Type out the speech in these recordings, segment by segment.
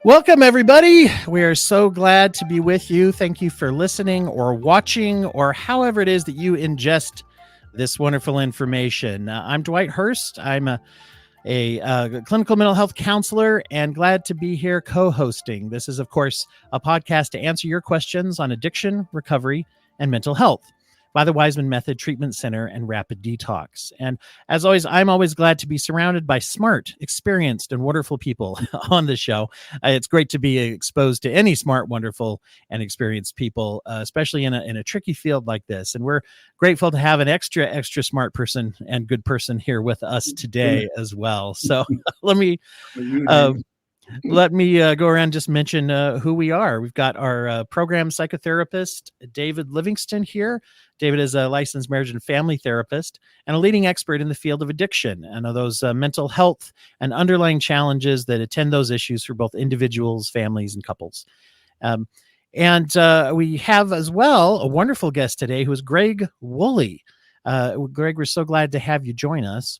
Welcome, everybody. We are so glad to be with you. Thank you for listening or watching or however it is that you ingest this wonderful information. I'm Dwight Hurst. I'm a clinical mental health counselor and glad to be here co-hosting. This is, of course, a podcast to answer your questions on addiction, recovery, and mental health by the Waismann Method Treatment Center and Rapid Detox. And as always, I'm always glad to be surrounded by smart, experienced, and wonderful people on the show. It's great to be exposed to any smart, wonderful, and experienced people, especially in a tricky field like this. And we're grateful to have an extra smart person and good person here with us today as well. So let me go around and just mention who we are. We've got our program psychotherapist, David Livingston, here. David is a licensed marriage and family therapist and a leading expert in the field of addiction and those mental health and underlying challenges that attend those issues for both individuals, families, and couples. And we have as well a wonderful guest today who is Greg Wooley. Greg, we're so glad to have you join us.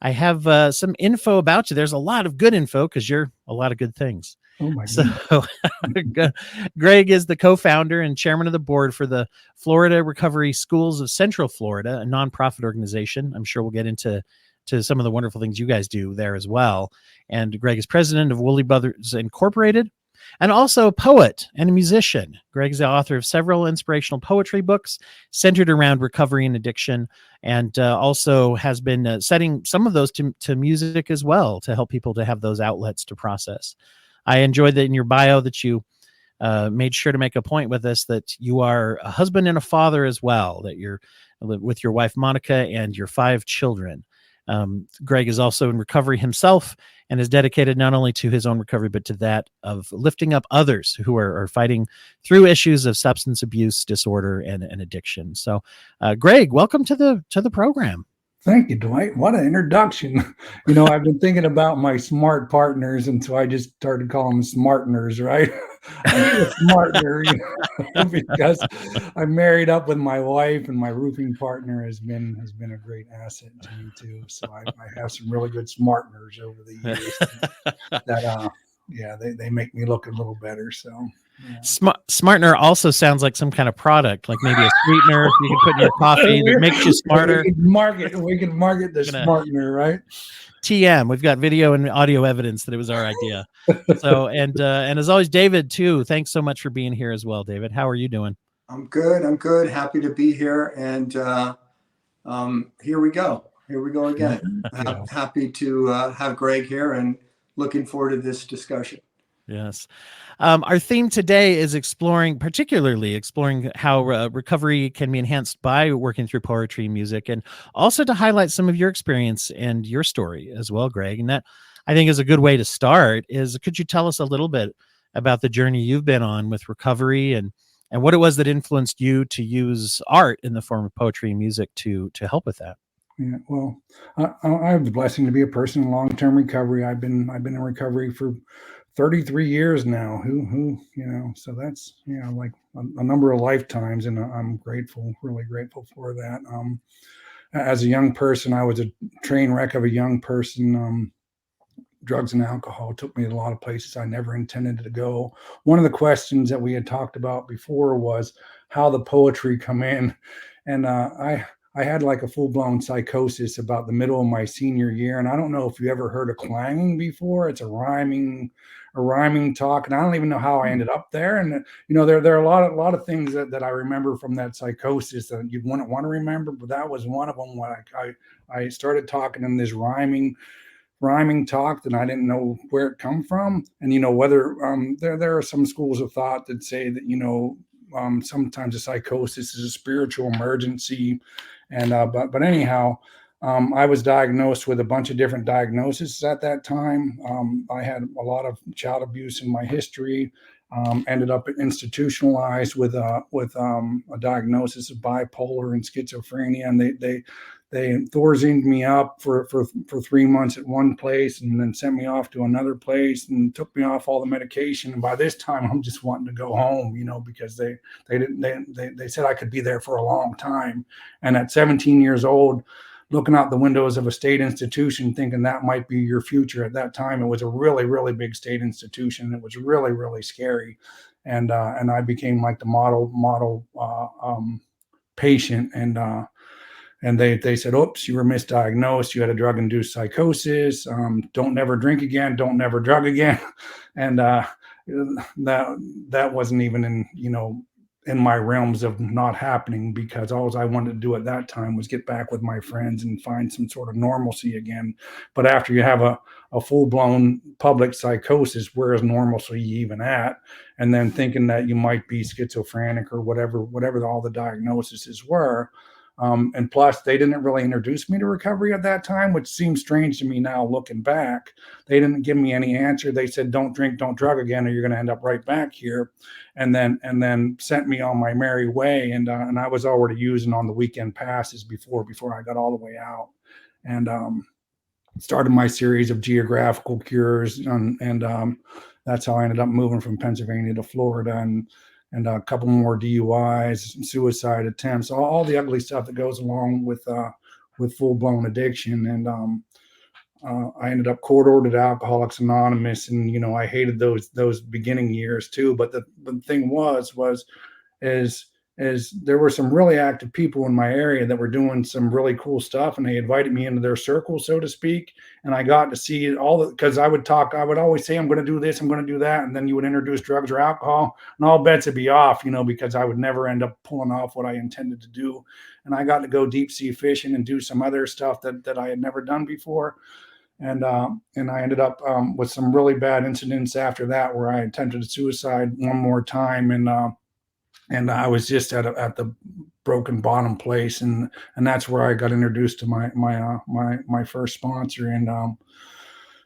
I have some info about you. There's a lot of good info because you're a lot of good things. Oh my goodness. Greg is the co-founder and chairman of the board for the Florida Recovery Schools of Central Florida, a nonprofit organization. I'm sure we'll get into some of the wonderful things you guys do there as well. And Greg is president of Wooley Brothers Incorporated and also a poet and a musician. Greg is the author of several inspirational poetry books centered around recovery and addiction, and also has been setting some of those to music as well to help people to have those outlets to process. I enjoyed that in your bio that you made sure to make a point with us that you are a husband and a father as well, that you're with your wife, Monica, and your 5 children. Greg is also in recovery himself and is dedicated not only to his own recovery, but to that of lifting up others who are fighting through issues of substance abuse disorder and addiction. So, Greg, welcome to the program. Thank you, Dwight. What an introduction. I've been thinking about my smart partners, and so I just started calling them smartners, right? I need a smartner, because I'm married up with my wife, and my roofing partner has been a great asset to me too. So I have some really good smartners over the years that they make me look a little better. So yeah. Smartener also sounds like some kind of product, like maybe a sweetener you can put in your coffee that makes you smarter. We can market the smartener, right? TM. We've got video and audio evidence that it was our idea. So, and as always, David too. Thanks so much for being here as well, David. How are you doing? I'm good. Happy to be here. And here we go again. Happy to have Greg here and looking forward to this discussion. Yes. Our theme today is particularly exploring how recovery can be enhanced by working through poetry and music, and also to highlight some of your experience and your story as well, Greg. And that, I think, is a good way to start. Could you tell us a little bit about the journey you've been on with recovery and what it was that influenced you to use art in the form of poetry and music to help with that? Yeah, well, I have the blessing to be a person in long-term recovery. I've been in recovery for 33 years now, so that's, like a number of lifetimes. And I'm really grateful for that. As a young person, I was a train wreck of a young person. Drugs and alcohol took me to a lot of places I never intended to go. One of the questions that we had talked about before was how the poetry come in. And I had like a full-blown psychosis about the middle of my senior year. And I don't know if you ever heard of clanging before. It's a rhyming talk. And I don't even know how I ended up there. And, there are a lot of things that I remember from that psychosis that you wouldn't want to remember, but that was one of them. When I started talking in this rhyming talk that I didn't know where it come from. And, whether there are some schools of thought that say that, sometimes a psychosis is a spiritual emergency. And but anyhow, I was diagnosed with a bunch of different diagnoses at that time. I had a lot of child abuse in my history. Ended up institutionalized with a diagnosis of bipolar and schizophrenia, and they Thorazined me up for 3 months at one place, and then sent me off to another place and took me off all the medication. And by this time, I'm just wanting to go home, because they said I could be there for a long time. And at 17 years old, looking out the windows of a state institution, thinking that might be your future. At that time, it was a really, really big state institution. It was really, really scary. And I became like the model patient. And they said, oops, you were misdiagnosed. You had a drug-induced psychosis. Don't never drink again. Don't never drug again. And that wasn't even in my realms of not happening, because all I wanted to do at that time was get back with my friends and find some sort of normalcy again. But after you have a full-blown public psychosis, where is normalcy even at? And then thinking that you might be schizophrenic or whatever all the diagnoses were. And plus, they didn't really introduce me to recovery at that time, which seems strange to me now looking back. They didn't give me any answer. They said, don't drink, don't drug again, or you're going to end up right back here. And then sent me on my merry way. And I was already using on the weekend passes before I got all the way out. And started my series of geographical cures. And that's how I ended up moving from Pennsylvania to Florida. And a couple more DUIs, suicide attempts, all the ugly stuff that goes along with full-blown addiction. And I ended up court-ordered Alcoholics Anonymous, and I hated those beginning years too. But the thing is there were some really active people in my area that were doing some really cool stuff, and they invited me into their circle, so to speak. And I got to see because I would always say, I'm going to do this, I'm going to do that. And then you would introduce drugs or alcohol, and all bets would be off, because I would never end up pulling off what I intended to do. And I got to go deep sea fishing and do some other stuff that I had never done before. And I ended up with some really bad incidents after that, where I attempted suicide one more time. And I was just at the broken bottom place, and that's where I got introduced to my first sponsor, and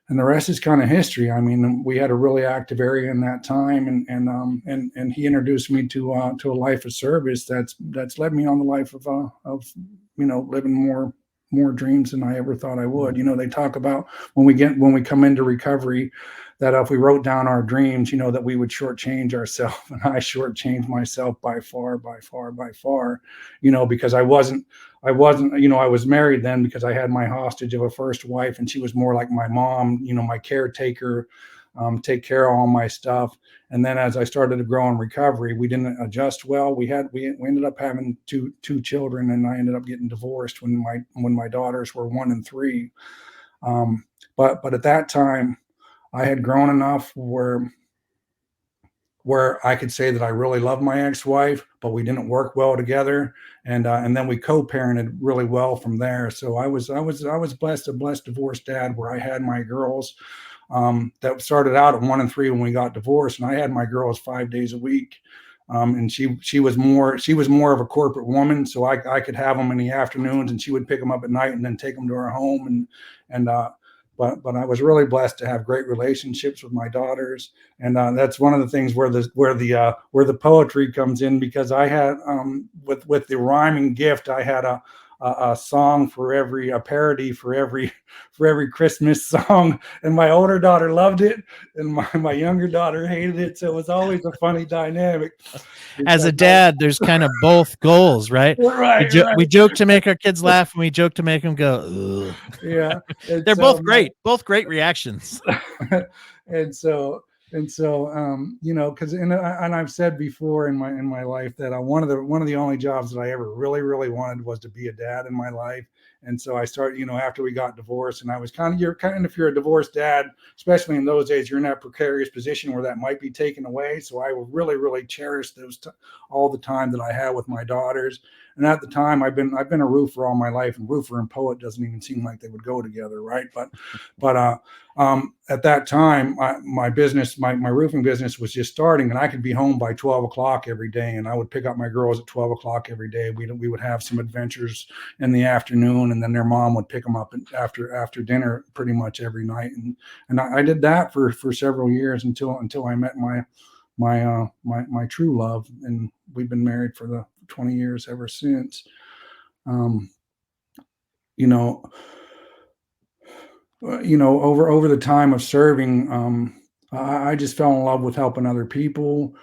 the rest is kind of history. I mean, we had a really active area in that time, and he introduced me to a life of service that's led me on the life of living more dreams than I ever thought I would. They talk about when we come into recovery, that if we wrote down our dreams, that we would shortchange ourselves. And I shortchanged myself by far, because I was married then, because I had my hostage of a first wife, and she was more like my mom, my caretaker, take care of all my stuff. And then as I started to grow in recovery, we didn't adjust well. We ended up having two children, and I ended up getting divorced when my daughters were 1 and 3. But at that time, I had grown enough where I could say that I really loved my ex-wife, but we didn't work well together, and then we co-parented really well from there. So I was blessed, a blessed divorced dad, where I had my girls that started out at 1 and 3 when we got divorced, and I had my girls 5 days a week. And she was more of a corporate woman, so I could have them in the afternoons, and she would pick them up at night and then take them to her home. But I was really blessed to have great relationships with my daughters, and that's one of the things where the poetry comes in, because I had with the rhyming gift, I had a song a parody for every Christmas song, and my older daughter loved it, and my younger daughter hated it. So it was always a funny dynamic. As a dad, there's kind of both goals, right? Right, we joke to make our kids laugh, and we joke to make them go, ugh. Yeah, they're both great reactions. And so because and I've said before in my life that one of the only jobs that I ever really, really wanted was to be a dad in my life. And so I started, after we got divorced, and I was if you're a divorced dad, especially in those days, you're in that precarious position where that might be taken away. So I really, really cherished all the time that I had with my daughters. And at the time, I've been a roofer all my life, and roofer and poet doesn't even seem like they would go together, right? But at that time, my roofing business was just starting, and I could be home by 12 o'clock every day, and I would pick up my girls at 12 o'clock every day. We would have some adventures in the afternoon, and then their mom would pick them up after dinner pretty much every night. And I did that for several years until I met my true love, and we've been married for the 20 years ever since. Over the time of serving, I just fell in love with helping other people.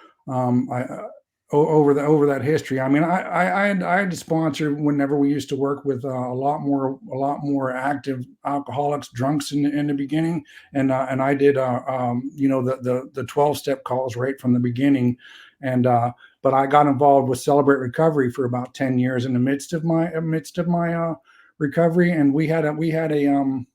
over that history. I mean, I had to sponsor whenever we used to work with a lot more active alcoholics, drunks in the beginning, and I did the 12-step calls right from the beginning, and but I got involved with Celebrate Recovery for about 10 years in the midst of my recovery, and we had a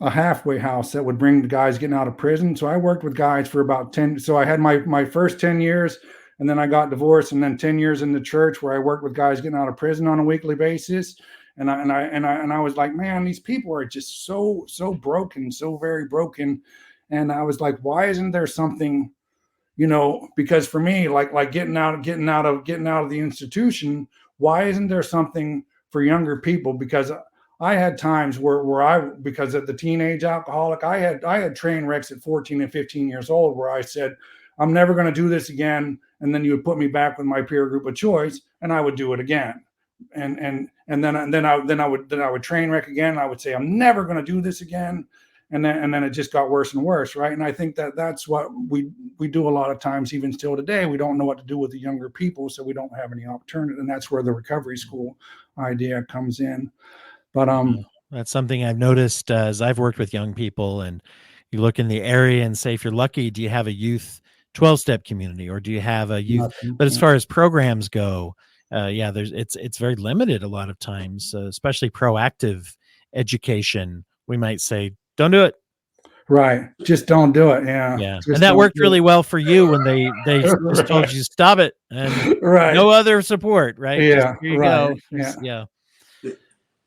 halfway house that would bring the guys getting out of prison. So I worked with guys for about 10. So I had my first 10 years, and then I got divorced, and then 10 years in the church where I worked with guys getting out of prison on a weekly basis. And I was like, man, these people are just so broken, so very broken. And I was like, why isn't there something, because for me, like getting out of the institution, why isn't there something for younger people? Because I had times where because of the teenage alcoholic, I had train wrecks at 14 and 15 years old where I said, I'm never going to do this again. And then you would put me back with my peer group of choice, and I would do it again. And then I would train wreck again. And I would say, I'm never going to do this again. And then it just got worse and worse. Right. And I think that's what we do a lot of times, even still today. We don't know what to do with the younger people, so we don't have any alternative. And that's where the recovery school idea comes in. But that's something I've noticed as I've worked with young people, and you look in the area and say, if you're lucky, do you have a youth 12-step community, or do you have a youth? Nothing. But as far as programs go, it's very limited a lot of times, especially proactive education. We might say, don't do it. Right. Just don't do it. Yeah. And that worked really well for you when they just told you stop it, and right. No other support. Right. Yeah. Just, here you right. go. Yeah.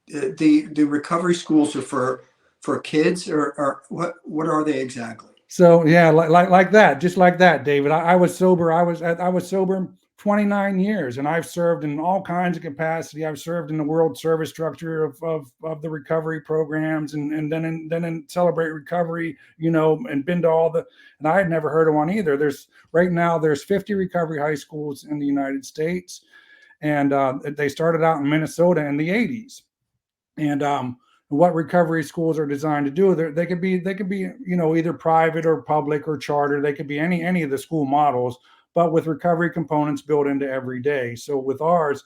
The recovery schools are for kids, or what are they exactly? So yeah, like that, just like that, David. I was sober. I was sober 29 years, and I've served in all kinds of capacity. I've served in the world service structure of the recovery programs, and then in Celebrate Recovery, and been to all and I had never heard of one either. There's 50 recovery high schools in the United States, and they started out in Minnesota in the 80s. And what recovery schools are designed to do, they could be either private or public or charter. They could be any of the school models, but with recovery components built into every day. So with ours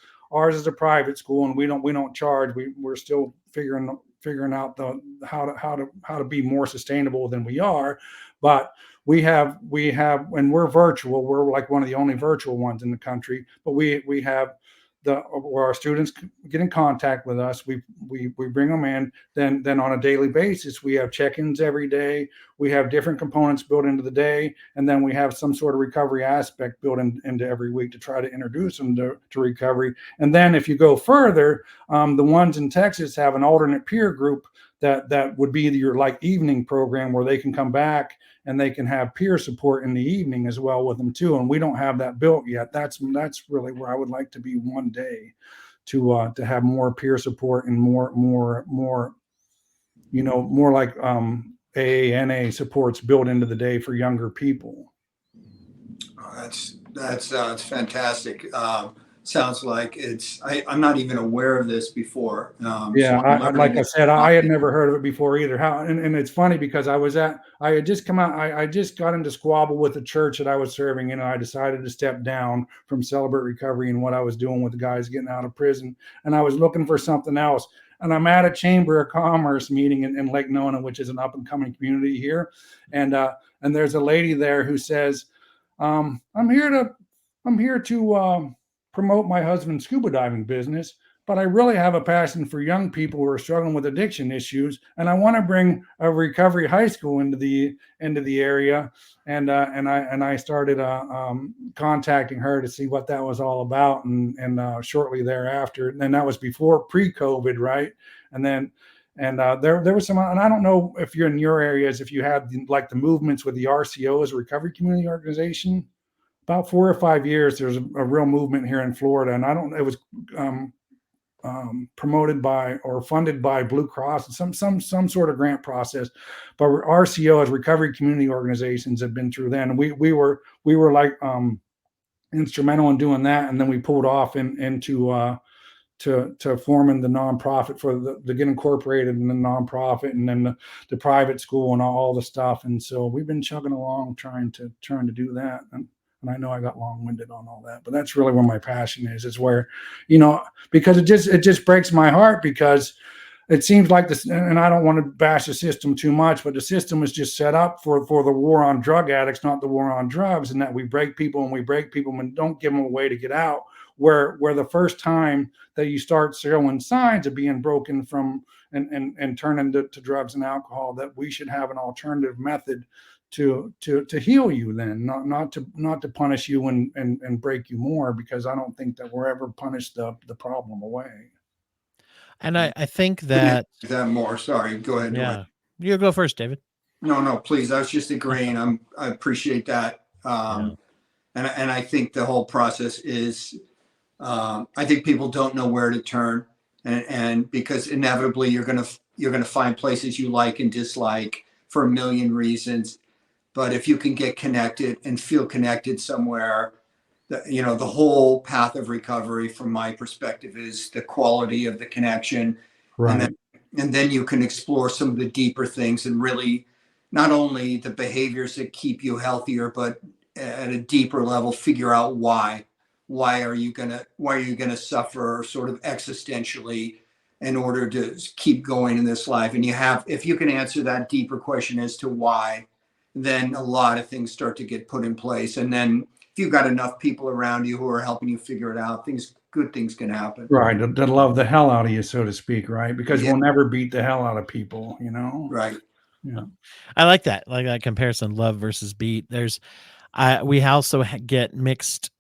is a private school, and we don't charge. We're still figuring out how to be more sustainable than we are, but we have and we're virtual. We're like one of the only virtual ones in the country, but we have where our students get in contact with us. We bring them in. Then on a daily basis, we have check-ins every day. We have different components built into the day, and then we have some sort of recovery aspect built into every week to try to introduce them to recovery. And then if you go further, the ones in Texas have an alternate peer group that would be your like evening program where they can come back and they can have peer support in the evening as well with them too. And we don't have that built yet. That's really where I would like to be one day, to have more peer support and more like AANA supports built into the day for younger people. Oh, that sounds fantastic. Sounds like I'm not even aware of this before. I said, I had never heard of it before either. And it's funny because I had just come out, I just got into squabble with the church that I was serving in, and I decided to step down from Celebrate Recovery and what I was doing with the guys getting out of prison. And I was looking for something else. And I'm at a Chamber of Commerce meeting in Lake Nona, which is an up and coming community here. And there's a lady there who says, I'm here to promote my husband's scuba diving business, but I really have a passion for young people who are struggling with addiction issues, and I want to bring a recovery high school into the area. And I started contacting her to see what that was all about, and shortly thereafter, and that was before pre-COVID, right? And then there was some, and I don't know if you're in your areas, if you had like the movements with the RCOs, Recovery Community Organization. About 4 or 5 years, there's a real movement here in Florida, and it was promoted by or funded by Blue Cross, some sort of grant process. But RCOs, Recovery Community Organizations, have been through then. And we were like instrumental in doing that, and then we pulled off into to forming the nonprofit to get incorporated in the nonprofit, and then the private school and all the stuff. And so we've been chugging along trying to do that. And And I know I got long-winded on all that, but that's really where my passion is where, because it just breaks my heart, because it seems like this, and I don't want to bash the system too much, but the system is just set up for the war on drug addicts, not the war on drugs, and that we break people and don't give them a way to get out. Where the first time that you start showing signs of being broken from and turning to drugs and alcohol, that we should have an alternative method to heal you, then not to punish you and break you more, because I don't think that we're ever punished the problem away. And I think that more. Sorry, go ahead. Yeah, you go first, David. No, please. I was just agreeing. I appreciate that. And I think the whole process is, I think people don't know where to turn, and because inevitably you're gonna find places you like and dislike for a million reasons. But if you can get connected and feel connected somewhere, the whole path of recovery, from my perspective, is the quality of the connection. Right. And then you can explore some of the deeper things, and really not only the behaviors that keep you healthier, but at a deeper level, figure out why are you gonna suffer sort of existentially in order to keep going in this life. And if you can answer that deeper question as to why, then a lot of things start to get put in place. And then if you've got enough people around you who are helping you figure it out, good things can happen. Right. To love the hell out of you, so to speak, right? Because we'll never beat the hell out of people, Right. Yeah. I like that comparison, love versus beat. We also get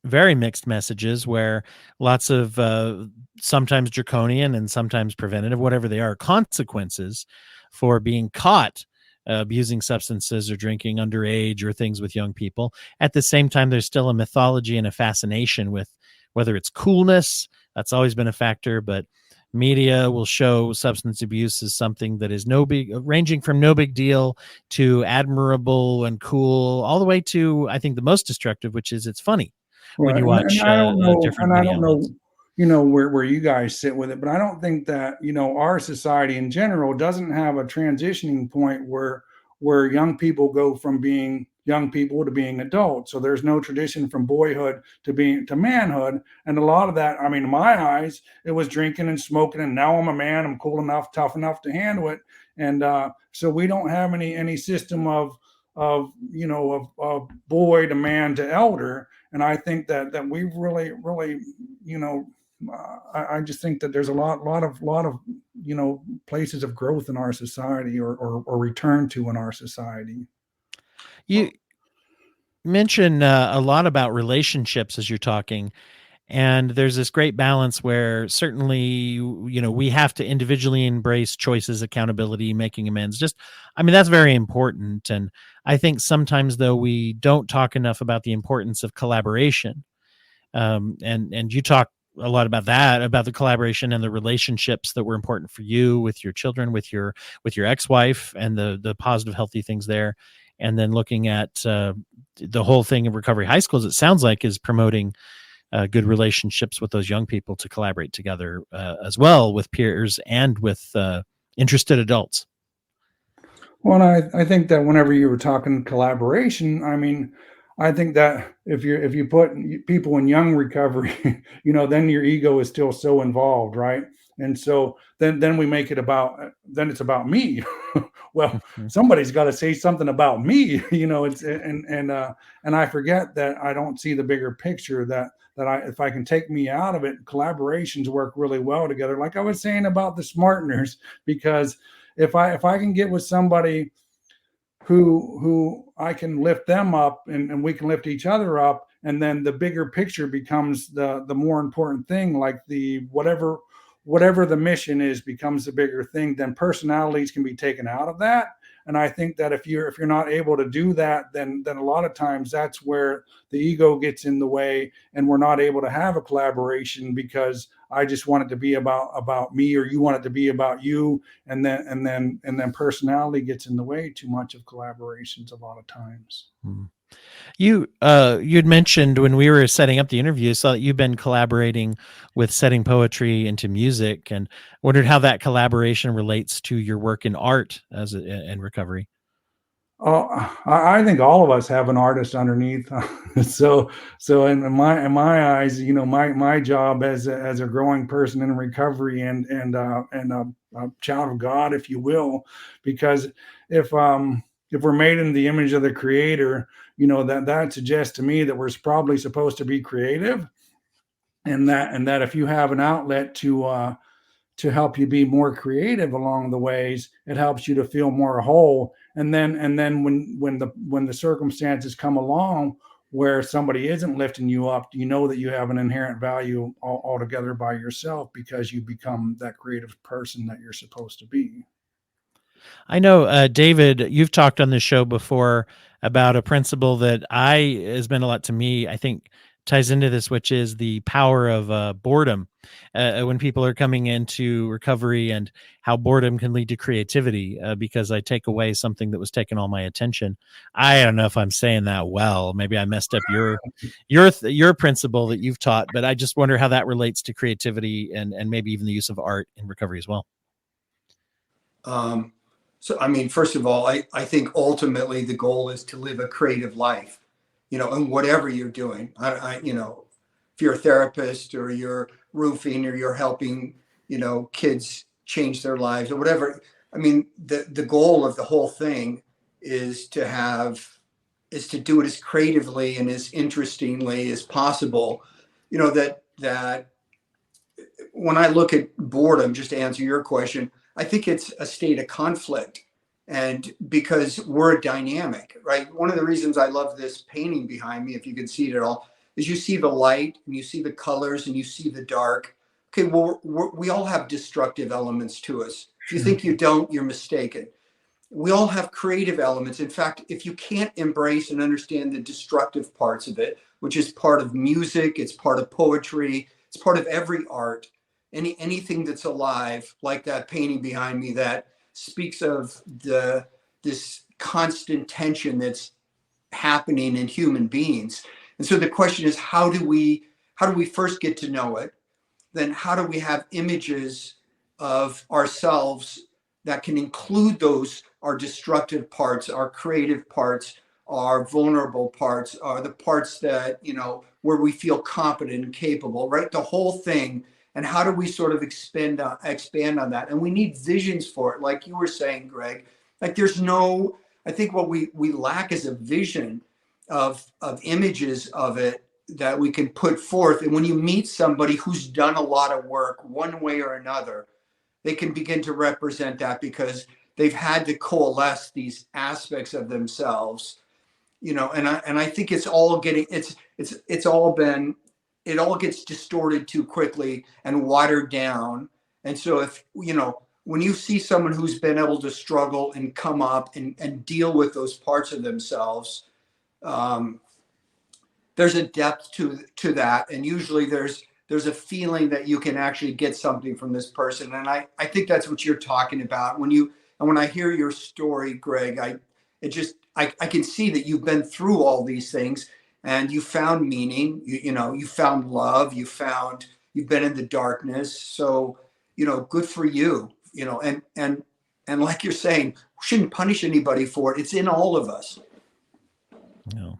very mixed messages, where lots of sometimes draconian and sometimes preventative, whatever they are, consequences for being caught abusing substances or drinking underage or things with young people. At the same time, there's still a mythology and a fascination with whether it's coolness. That's always been a factor, but media will show substance abuse as something that is ranging from no big deal to admirable and cool, all the way to, I think, the most destructive, which is it's funny when you watch and I don't know, know, where you guys sit with it, but I don't think that, our society in general doesn't have a transitioning point where young people go from being young people to being adults. So there's no tradition from boyhood to manhood. And a lot of that, I mean, in my eyes, it was drinking and smoking, and now I'm a man, I'm cool enough, tough enough to handle it. And so we don't have any system of boy to man to elder. And I think that we've really, I just think that there's a lot of places of growth in our society, or return to in our society. You mention a lot about relationships as you're talking, and there's this great balance where certainly, we have to individually embrace choices, accountability, making amends. That's very important. And I think sometimes, though, we don't talk enough about the importance of collaboration. And you talk a lot about that, about the collaboration and the relationships that were important for you with your children, with your ex-wife, and the positive, healthy things there. And then looking at the whole thing of Recovery High Schools, it sounds like is promoting good relationships with those young people to collaborate together as well with peers and with interested adults. Well, I think that whenever you were talking collaboration, I think that if you put people in young recovery, then your ego is still so involved, right? And so then we make it it's about me. Well, somebody's got to say something about me, it's and I forget that I don't see the bigger picture, that if I can take me out of it, collaborations work really well together. Like I was saying about the smarteners, because if I can get with somebody who I can lift them up, and we can lift each other up, and then the bigger picture becomes the more important thing, like the whatever the mission is becomes the bigger thing, then personalities can be taken out of that. And I think that if you're not able to do that, then a lot of times that's where the ego gets in the way, and we're not able to have a collaboration, because I just want it to be about me, or you want it to be about you, and then personality gets in the way too much of collaborations a lot of times. You'd mentioned when we were setting up the interview, so that you've been collaborating with setting poetry into music, and wondered how that collaboration relates to your work in art in recovery. I think all of us have an artist underneath. so in my eyes, my job as a growing person in recovery and a child of God, if you will, because if we're made in the image of the Creator, that suggests to me that we're probably supposed to be creative, and that if you have an outlet to help you be more creative along the ways, it helps you to feel more whole. And then when the circumstances come along where somebody isn't lifting you up, you know that you have an inherent value altogether by yourself, because you become that creative person that you're supposed to be. I know, David, you've talked on this show before about a principle that has meant a lot to me. I think ties into this, which is the power of boredom when people are coming into recovery, and how boredom can lead to creativity because I take away something that was taking all my attention. I don't know if I'm saying that well. Maybe I messed up your principle that you've taught, but I just wonder how that relates to creativity and maybe even the use of art in recovery as well. So, I mean, first of all, I think ultimately the goal is to live a creative life, and whatever you're doing. If you're a therapist or you're roofing or you're helping, kids change their lives or whatever. I mean, the goal of the whole thing is to do it as creatively and as interestingly as possible. That when I look at boredom, just to answer your question, I think it's a state of conflict. And because we're a dynamic, right? One of the reasons I love this painting behind me, if you can see it at all, is you see the light and you see the colors and you see the dark. Okay, well, we all have destructive elements to us. If you think you don't, you're mistaken. We all have creative elements. In fact, if you can't embrace and understand the destructive parts of it, which is part of music, it's part of poetry, it's part of every art, anything that's alive, like that painting behind me that speaks of this constant tension that's happening in human beings. And so the question is, how do we first get to know it? Then how do we have images of ourselves that can include our destructive parts, our creative parts, our vulnerable parts, are the parts that, where we feel competent and capable, right? The whole thing. And how do we sort of expand on that? And we need visions for it. Like you were saying, Greg, like I think what we lack is a vision of images of it that we can put forth. And when you meet somebody who's done a lot of work one way or another, they can begin to represent that because they've had to coalesce these aspects of themselves, and I think it's all getting, it all gets distorted too quickly and watered down. And so when you see someone who's been able to struggle and come up and deal with those parts of themselves, there's a depth to that. And usually there's a feeling that you can actually get something from this person. And I think that's what you're talking about. When I hear your story, Greg, I can see that you've been through all these things and you found meaning, you found love, you've been in the darkness. So, good for you, and like you're saying, we shouldn't punish anybody for it. It's in all of us. No.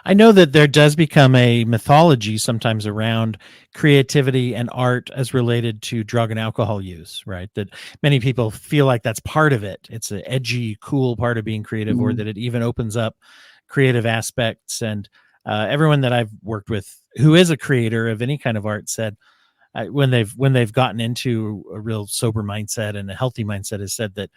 I know that there does become a mythology sometimes around creativity and art as related to drug and alcohol use, right? That many people feel like that's part of it. It's an edgy, cool part of being creative, or that it even opens up creative aspects. And everyone that I've worked with who is a creator of any kind of art said when they've gotten into a real sober mindset and a healthy mindset has said that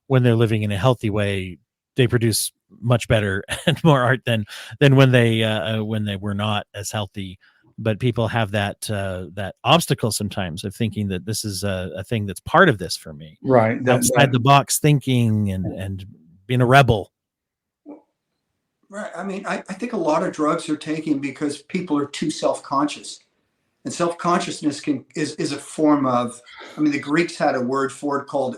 when they're living in a healthy way, they produce much better and more art than when they were not as healthy. But people have that obstacle sometimes of thinking that this is a thing that's part of this for me, right? Outside the box thinking and being a rebel. Right. I mean, I think a lot of drugs are taken because people are too self-conscious, and self-consciousness is a form of. I mean, the Greeks had a word for it called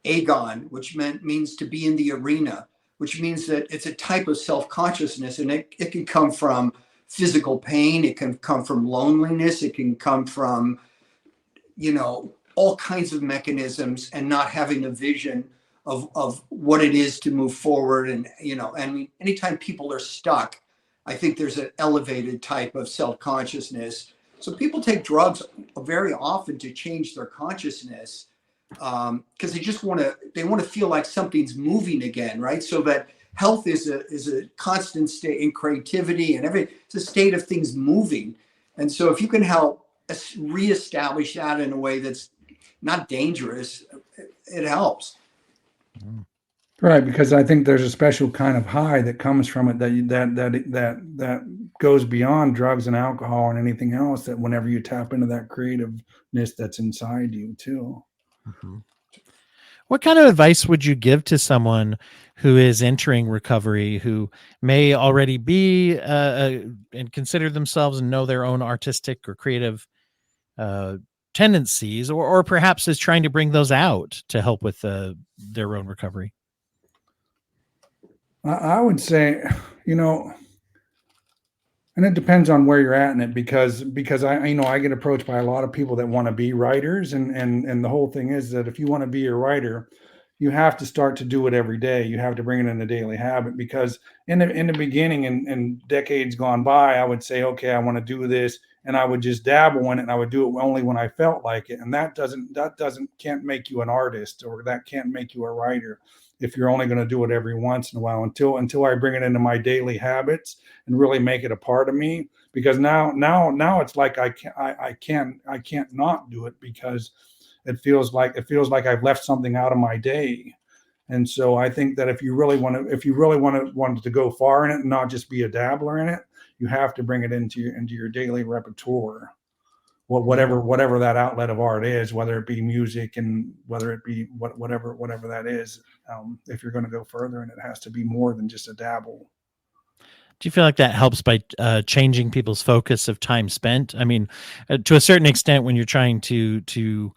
agon, which means to be in the arena, which means that it's a type of self-consciousness, and it can come from physical pain, it can come from loneliness, it can come from, all kinds of mechanisms, and not having a vision of what it is to move forward. And, and anytime people are stuck, I think there's an elevated type of self-consciousness. So people take drugs very often to change their consciousness, because they want to feel like something's moving again, right? So that health is a constant state, in creativity and it's a state of things moving. And so if you can help reestablish that in a way that's not dangerous, it helps. Right, because I think there's a special kind of high that comes from it that goes beyond drugs and alcohol and anything else. That whenever you tap into that creativeness that's inside you too. Mm-hmm. What kind of advice would you give to someone who is entering recovery, who may already be and consider themselves and know their own artistic or creative tendencies, or perhaps is trying to bring those out to help with their own recovery? I would say, and it depends on where you're at in it, because I get approached by a lot of people that want to be writers, and the whole thing is that if you want to be a writer, you have to start to do it every day. You have to bring it in a daily habit, because in the beginning and decades gone by, I would say, okay, I want to do this, and I would just dabble in it, and I would do it only when I felt like it, and that can't make you an artist, or that can't make you a writer if you're only going to do it every once in a while, until I bring it into my daily habits and really make it a part of me. Because now it's like I can't not do it, because it feels like I've left something out of my day. And so I think that if you really want to go far in it and not just be a dabbler in it, you have to bring it into your daily repertoire. Whatever that outlet of art is, whether it be music and whether it be whatever that is, if you're going to go further, and it has to be more than just a dabble. Do you feel like that helps by changing people's focus of time spent? I mean, to a certain extent, when you're trying to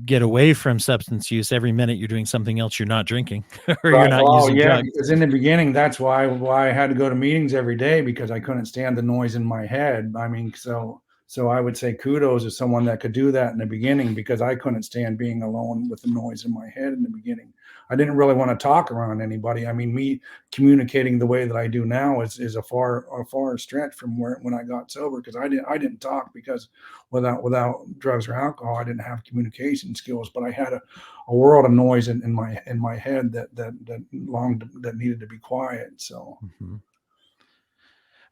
get away from substance use, every minute you're doing something else, you're not drinking or you're not using drugs. Because in the beginning, that's why I had to go to meetings every day, because I couldn't stand the noise in my head. I mean, so I would say kudos to someone that could do that in the beginning, because I couldn't stand being alone with the noise in my head in the beginning. I didn't really want to talk around anybody. I mean, me communicating the way that I do now is a far stretch from when I got sober, because I didn't talk, because without drugs or alcohol, I didn't have communication skills, but I had a world of noise in my head that needed to be quiet. So, mm-hmm.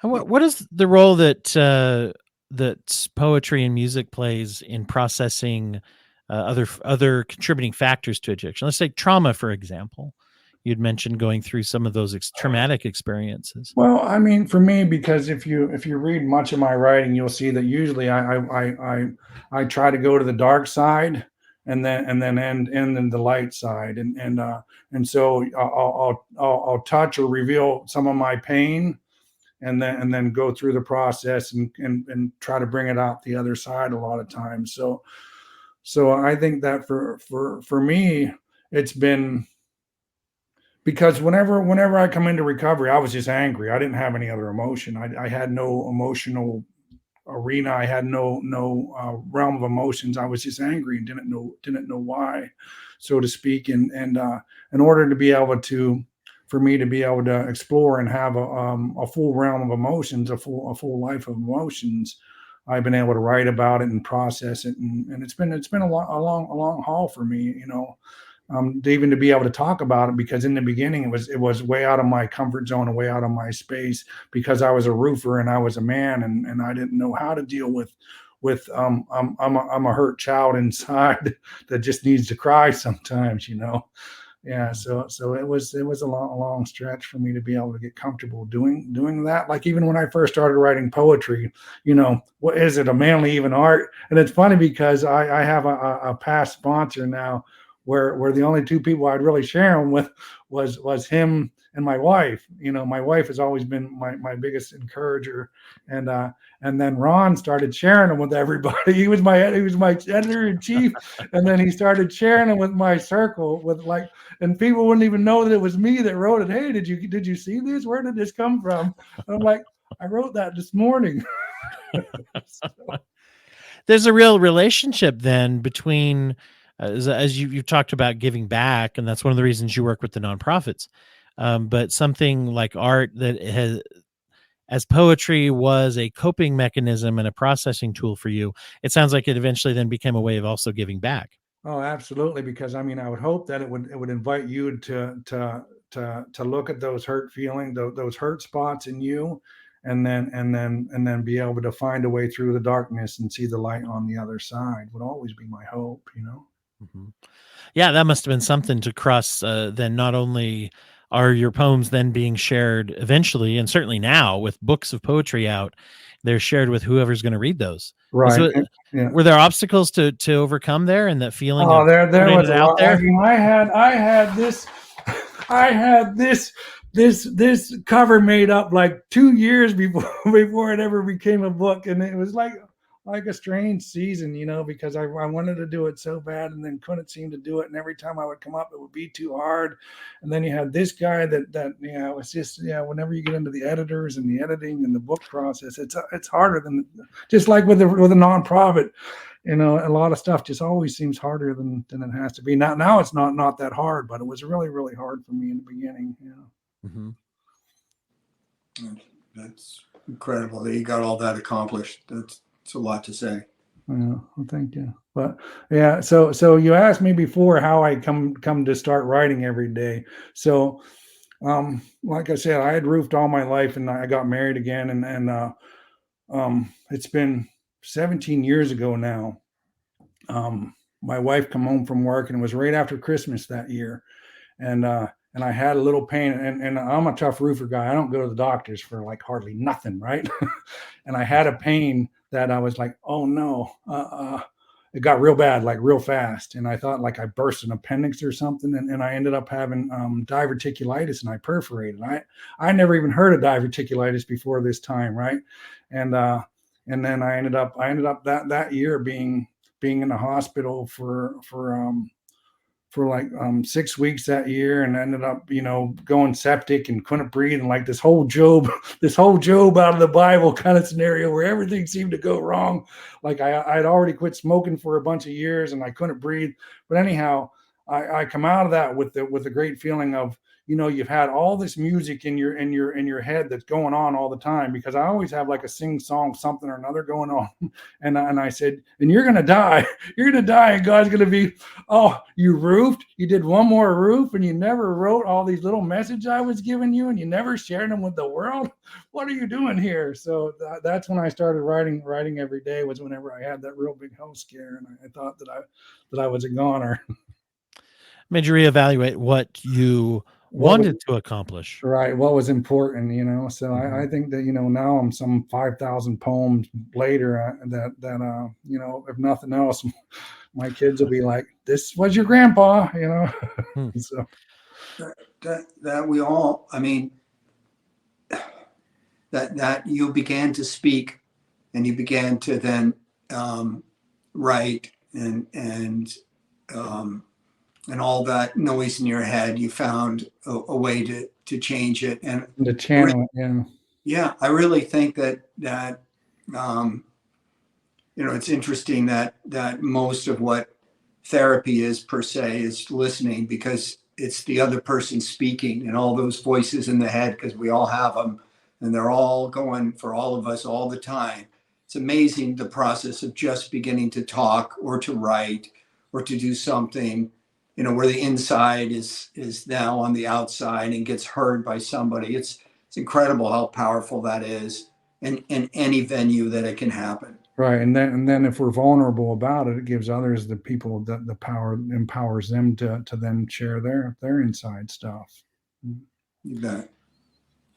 And what is the role that poetry and music plays in processing other contributing factors to addiction? Let's take trauma, for example. You'd mentioned going through some of those traumatic experiences. Well, I mean, for me, because if you read much of my writing, you'll see that usually I try to go to the dark side and then end in the light side, and so I'll touch or reveal some of my pain, and then go through the process and try to bring it out the other side a lot of times. So I think that for me, it's been, because whenever I come into recovery, I was just angry. I didn't have any other emotion. I had no emotional arena. I had no realm of emotions. I was just angry and didn't know why, so to speak. And in order to be able to, for me to be able to explore and have a full realm of emotions, a full life of emotions, I've been able to write about it and process it, and it's been a long haul for me, even to be able to talk about it, because in the beginning it was way out of my comfort zone and way out of my space, because I was a roofer and I was a man, and I didn't know how to deal with I'm a hurt child inside that just needs to cry sometimes, Yeah, so it was a long stretch for me to be able to get comfortable doing that. Like, even when I first started writing poetry, what is it, a manly even art? And it's funny, because I have a past sponsor now, where the only two people I'd really share them with was him and my wife. My wife has always been my biggest encourager, and then Ron started sharing them with everybody. He was my editor in chief, and then he started sharing them with my circle, and people wouldn't even know that it was me that wrote it. Hey, did you see this? Where did this come from? And I'm like, I wrote that this morning. There's a real relationship then between as you've talked about giving back, and that's one of the reasons you work with the nonprofits. But something like art that has, as poetry was a coping mechanism and a processing tool for you, it sounds like it eventually then became a way of also giving back. Oh, absolutely. Because I mean, I would hope that it would invite you to look at those hurt feelings, those hurt spots in you, and then be able to find a way through the darkness and see the light on the other side. Would always be my hope, you know. Mm-hmm. Yeah, that must have been something to cross. Then not only are your poems then being shared eventually, and certainly now with books of poetry out, they're shared with whoever's going to read those. Right. So, Yeah. were there obstacles to overcome there, and that feeling? Oh, of there putting was it a out lot. there? I mean, I had this cover made up like 2 years before it ever became a book, and it was like a strange season, you know, because I wanted to do it so bad and then couldn't seem to do it, and every time I would come up, it would be too hard. And then you had this guy that you know, it's just, yeah, whenever you get into the editors and the editing and the book process, it's harder than, just like with a nonprofit. You know, a lot of stuff just always seems harder than it has to be. Now it's not that hard, but it was really, really hard for me in the beginning. You know. Mm-hmm. That's incredible that you got all that accomplished. That's a lot to say. Yeah, well, thank you. But yeah, so you asked me before how I come to start writing every day. So, like I said, I had roofed all my life, and I got married again, and it's been 17 years ago now. My wife come home from work, and it was right after Christmas that year. And I had a little pain, and I'm a tough roofer guy. I don't go to the doctors for like hardly nothing. Right. And I had a pain that I was like, oh no, it got real bad, like real fast. And I thought like I burst an appendix or something. And I ended up having diverticulitis, and I perforated. I never even heard of diverticulitis before this time. Right. And then I ended up that year being in the hospital for like 6 weeks that year, and ended up, you know, going septic and couldn't breathe, and like this whole Job out of the Bible kind of scenario where everything seemed to go wrong. Like I'd already quit smoking for a bunch of years, and I couldn't breathe. But anyhow, I come out of that with a great feeling of, you know, you've had all this music in your head that's going on all the time, because I always have like a sing song, something or another going on. And I said, and you're going to die, and God's going to be, oh, you roofed, you did one more roof, and you never wrote all these little messages I was giving you, and you never shared them with the world. What are you doing here? So that's when I started writing every day, was whenever I had that real big health scare, and I thought that I was a goner. Made you reevaluate what you wanted to accomplish. Right. What was important, you know? So I think that, you know, now I'm some 5,000 poems later that you know, if nothing else, my kids will be like, this was your grandpa, you know? So that we all, I mean, that you began to speak, and you began to then write, and all that noise in your head, you found a way to change it, and the channel. Yeah. Yeah, I really think that you know, it's interesting that most of what therapy is per se is listening, because it's the other person speaking, and all those voices in the head, because we all have them, and they're all going for all of us all the time. It's amazing, the process of just beginning to talk or to write or to do something, you know, where the inside is now on the outside and gets heard by somebody. It's incredible how powerful that is in any venue that it can happen. Right. And then if we're vulnerable about it, it gives others, the people, that the power, empowers them to then share their inside stuff. You bet.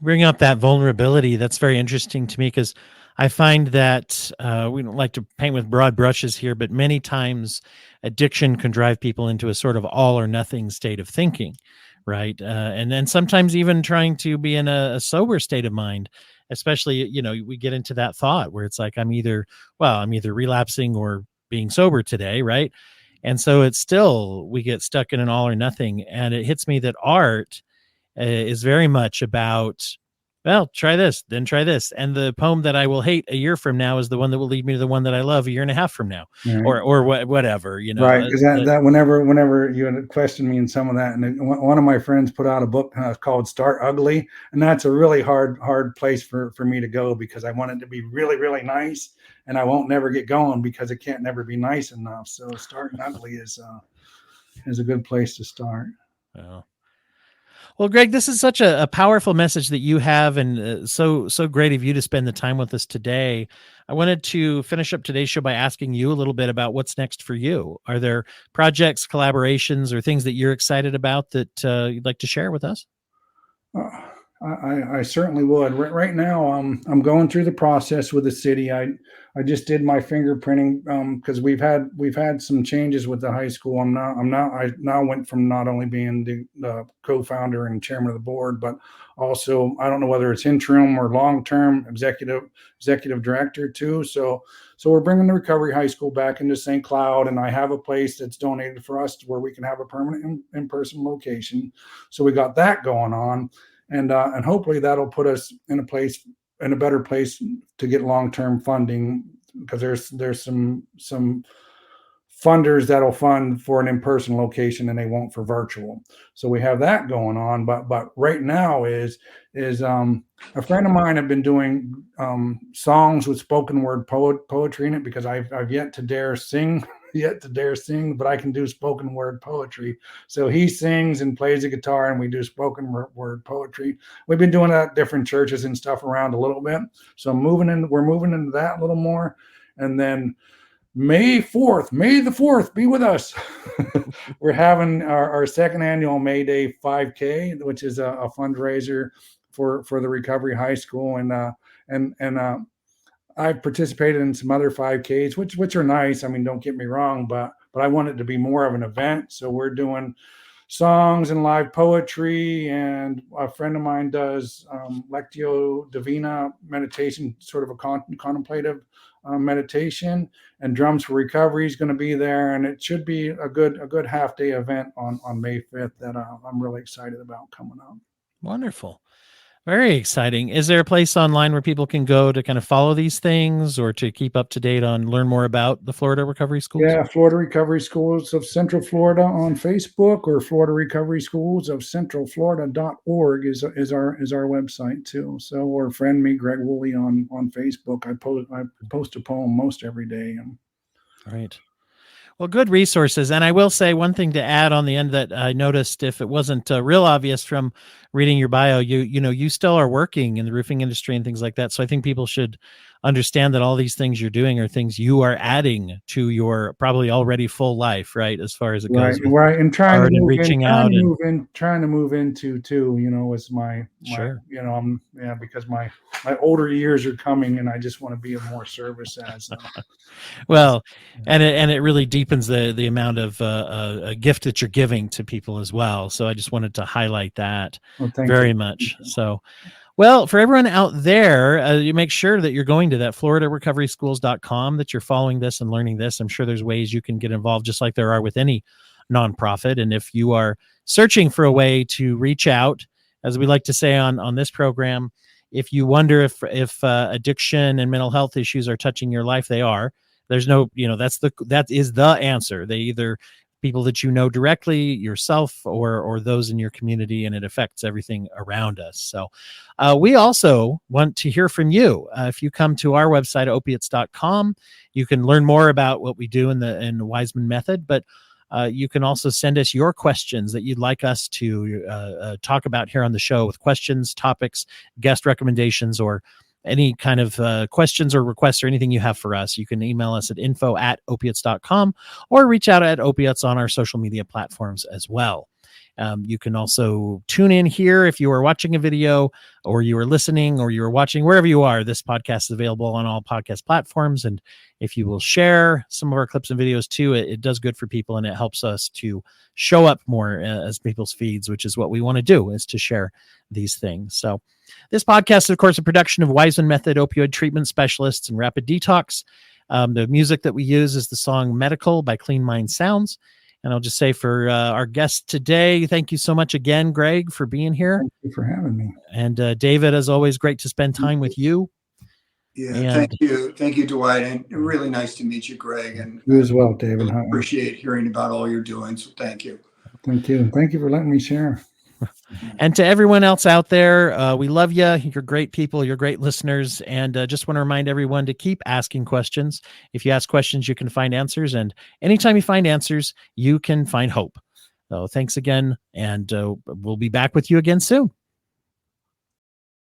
Bring up that vulnerability. That's very interesting to me, because I find that we don't like to paint with broad brushes here, but many times addiction can drive people into a sort of all or nothing state of thinking, right? And then sometimes even trying to be in a sober state of mind, especially, you know, we get into that thought where it's like, I'm either relapsing or being sober today, right? And so it's still, we get stuck in an all or nothing. And it hits me that art is very much about well, try this, then try this. And the poem that I will hate a year from now is the one that will lead me to the one that I love a year and a half from now, Right. or whatever, Right, because that whenever you had questioned me in some of that, and one of my friends put out a book called "Start Ugly," and that's a really hard place for me to go, because I want it to be really, really nice, and I won't never get going because it can't never be nice enough. So starting ugly is a good place to start. Oh. Well, Greg, this is such a powerful message that you have, and so great of you to spend the time with us today. I wanted to finish up today's show by asking you a little bit about what's next for you. Are there projects, collaborations, or things that you're excited about that you'd like to share with us? I certainly would. Right now, I'm going through the process with the city. I just did my fingerprinting because we've had some changes with the high school. I now went from not only being the co-founder and chairman of the board, but also, I don't know whether it's interim or long-term executive director too. So we're bringing the Recovery High School back into St. Cloud, and I have a place that's donated for us where we can have a permanent in-person location. So we got that going on. And hopefully that'll put us in a better place to get long-term funding, because there's some funders that'll fund for an in-person location and they won't for virtual. So we have that going on. But right now is a friend of mine have been doing songs with spoken word poetry in it, because I've yet to dare sing, but I can do spoken word poetry. So he sings and plays the guitar, and we do spoken word poetry. We've been doing that at different churches and stuff around a little bit. So we're moving into that a little more. And then May the 4th, be with us. We're having our second annual May Day 5K, which is a fundraiser for the Recovery High School. And I've participated in some other 5Ks, which are nice. I mean, don't get me wrong, but I want it to be more of an event. So we're doing songs and live poetry, and a friend of mine does Lectio Divina meditation, sort of a contemplative meditation, and Drums for Recovery is going to be there, and it should be a good half-day event on May 5th that I'm really excited about coming up. Wonderful. Very exciting. Is there a place online where people can go to kind of follow these things, or to keep up to date on, learn more about the Florida Recovery Schools? Yeah, Florida Recovery Schools of Central Florida on Facebook, or Florida Recovery Schools of centralflorida.org is our website too. So, or friend me, Greg Wooley, on Facebook. I post a poem most every day. Right. Well, good resources. And I will say one thing to add on the end that I noticed, if it wasn't real obvious from reading your bio, you still are working in the roofing industry and things like that. So I think people should understand that all these things you're doing are things you are adding to your probably already full life, right? As far as it goes. Right. And trying to move into too, is my sure. Because my older years are coming, and I just want to be of more service as well, and it really deepens the amount of a gift that you're giving to people as well. So I just wanted to highlight that very much. So, well, for everyone out there, you make sure that you're going to that floridarecoveryschools.com, that you're following this and learning this. I'm sure there's ways you can get involved, just like there are with any nonprofit. And if you are searching for a way to reach out, as we like to say on this program, if you wonder if addiction and mental health issues are touching your life, they are. There's no, that is the answer. They either people that you know directly, yourself, or those in your community, and it affects everything around us. So we also want to hear from you. If you come to our website, opiates.com, you can learn more about what we do in the Waismann Method, but you can also send us your questions that you'd like us to talk about here on the show, with questions, topics, guest recommendations, or any kind of questions or requests or anything you have for us. You can email us at info@opiates.com, or reach out at Opiates on our social media platforms as well. You can also tune in here if you are watching a video, or you are listening, or you are watching, wherever you are. This podcast is available on all podcast platforms. And if you will share some of our clips and videos too, it does good for people, and it helps us to show up more as people's feeds, which is what we want to do, is to share these things. So this podcast is, of course, a production of Waismann Method Opioid Treatment Specialists and Rapid Detox. The music that we use is the song Medical by Clean Mind Sounds. And I'll just say for our guest today, thank you so much again, Greg, for being here. Thank you for having me. And David, as always, great to spend time with you. Yeah, And thank you, Dwight, and really nice to meet you, Greg. And you as well, David. I appreciate hearing about all you're doing. So thank you. Thank you, and thank you for letting me share. And to everyone else out there, we love you. You're great people. You're great listeners. And just want to remind everyone to keep asking questions. If you ask questions, you can find answers. And anytime you find answers, you can find hope. So thanks again. And we'll be back with you again soon.